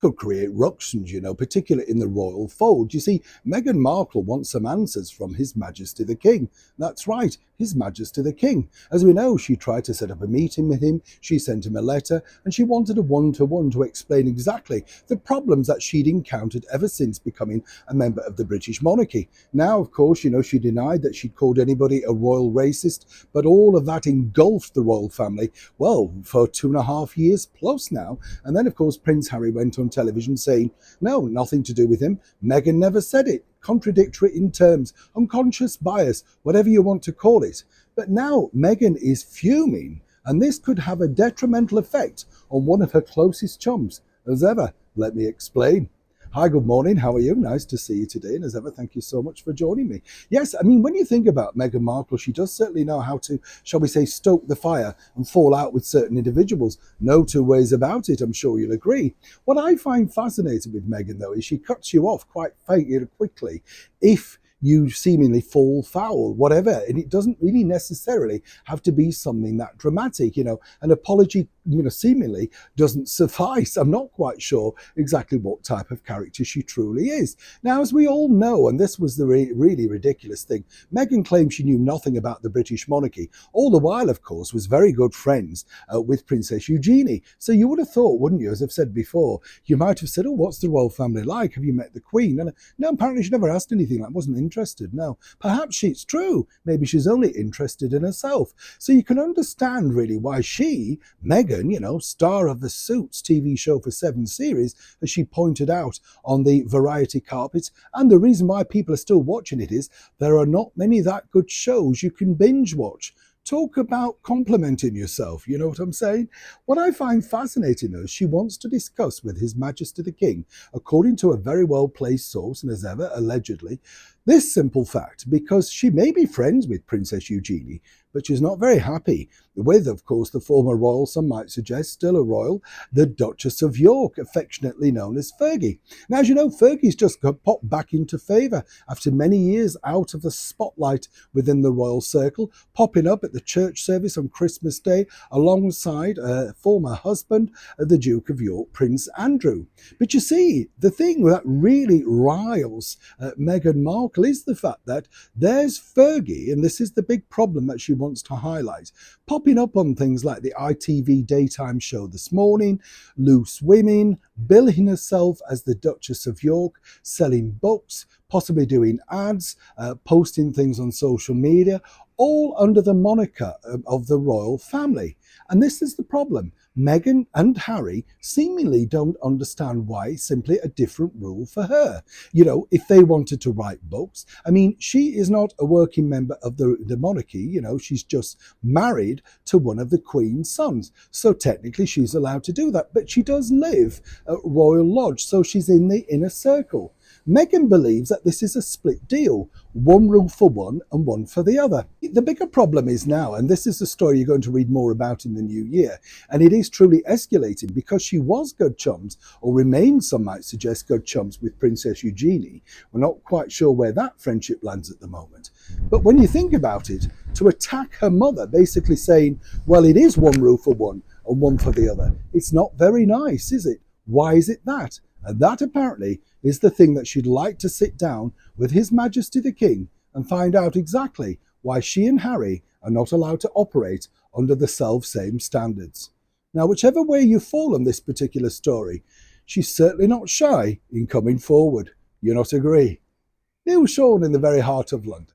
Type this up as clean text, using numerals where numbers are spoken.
could create ructions, particularly in the royal fold. You see, Meghan Markle wants some answers from His Majesty the King. That's right, His Majesty the King. As we know, she tried to set up a meeting with him, she sent him a letter, and she wanted a one-to-one to explain exactly the problems that she'd encountered ever since becoming a member of the British monarchy. Now, of course, she denied that she'd called anybody a royal racist, but all of that engulfed the royal family, well, for 2.5 years plus now. And then, of course, Prince Harry went on television saying, no, nothing to do with him. Meghan never said it. Contradictory in terms, unconscious bias, whatever you want to call it. But now Meghan is fuming, and this could have a detrimental effect on one of her closest chums. As ever, let me explain. Hi, good morning. How are you? Nice to see you today. And as ever, thank you so much for joining me. Yes, I mean, when you think about Meghan Markle, she does certainly know how to, shall we say, stoke the fire and fall out with certain individuals. No two ways about it, I'm sure you'll agree. What I find fascinating with Meghan, though, is she cuts you off quite quickly if you seemingly fall foul, whatever. And it doesn't really necessarily have to be something that dramatic. An apology, seemingly doesn't suffice. I'm not quite sure exactly what type of character she truly is. Now, as we all know, and this was the really ridiculous thing, Meghan claimed she knew nothing about the British monarchy. All the while, of course, was very good friends with Princess Eugenie. So you would have thought, wouldn't you, as I've said before, you might have said, oh, what's the royal family like? Have you met the Queen? And no, apparently she never asked anything. That wasn't interested. No, perhaps it's true. Maybe she's only interested in herself. So you can understand really why she, Meghan, star of the Suits TV show for 7 series, as she pointed out on the variety carpet, and the reason why people are still watching it is there are not many that good shows you can binge watch. Talk about complimenting yourself, you know what I'm saying? What I find fascinating, though, is she wants to discuss with His Majesty the King, according to a very well-placed source, and as ever, allegedly, this simple fact, because she may be friends with Princess Eugenie, but she's not very happy with, of course, the former royal, some might suggest still a royal, the Duchess of York, affectionately known as Fergie. Now, as you know, Fergie's just got popped back into favour after many years out of the spotlight within the royal circle, popping up at the church service on Christmas Day alongside her former husband, the Duke of York, Prince Andrew. But you see, the thing that really riles Meghan Markle is the fact that there's Fergie, and this is the big problem that she wants to highlight, popping up on things like the ITV daytime show This Morning, Loose Women, billing herself as the Duchess of York, selling books, possibly doing ads, posting things on social media, all under the moniker of the royal family. And this is the problem. Meghan and Harry seemingly don't understand why simply a different rule for her. If they wanted to write books, I mean, she is not a working member of the monarchy, she's just married to one of the Queen's sons. So technically she's allowed to do that, but she does live at Royal Lodge, so she's in the inner circle. Meghan believes that this is a split deal, one rule for one and one for the other. The bigger problem is now, and this is the story you're going to read more about in the new year, and it is truly escalating because she was good chums, or remains, some might suggest, good chums with Princess Eugenie. We're not quite sure where that friendship lands at the moment. But when you think about it, to attack her mother, basically saying, well, it is one rule for one and one for the other, it's not very nice, is it? Why is it that? And that apparently is the thing that she'd like to sit down with His Majesty the King and find out exactly why she and Harry are not allowed to operate under the self-same standards. Now, whichever way you fall on this particular story, she's certainly not shy in coming forward. You not agree? Neil Sean in the very heart of London.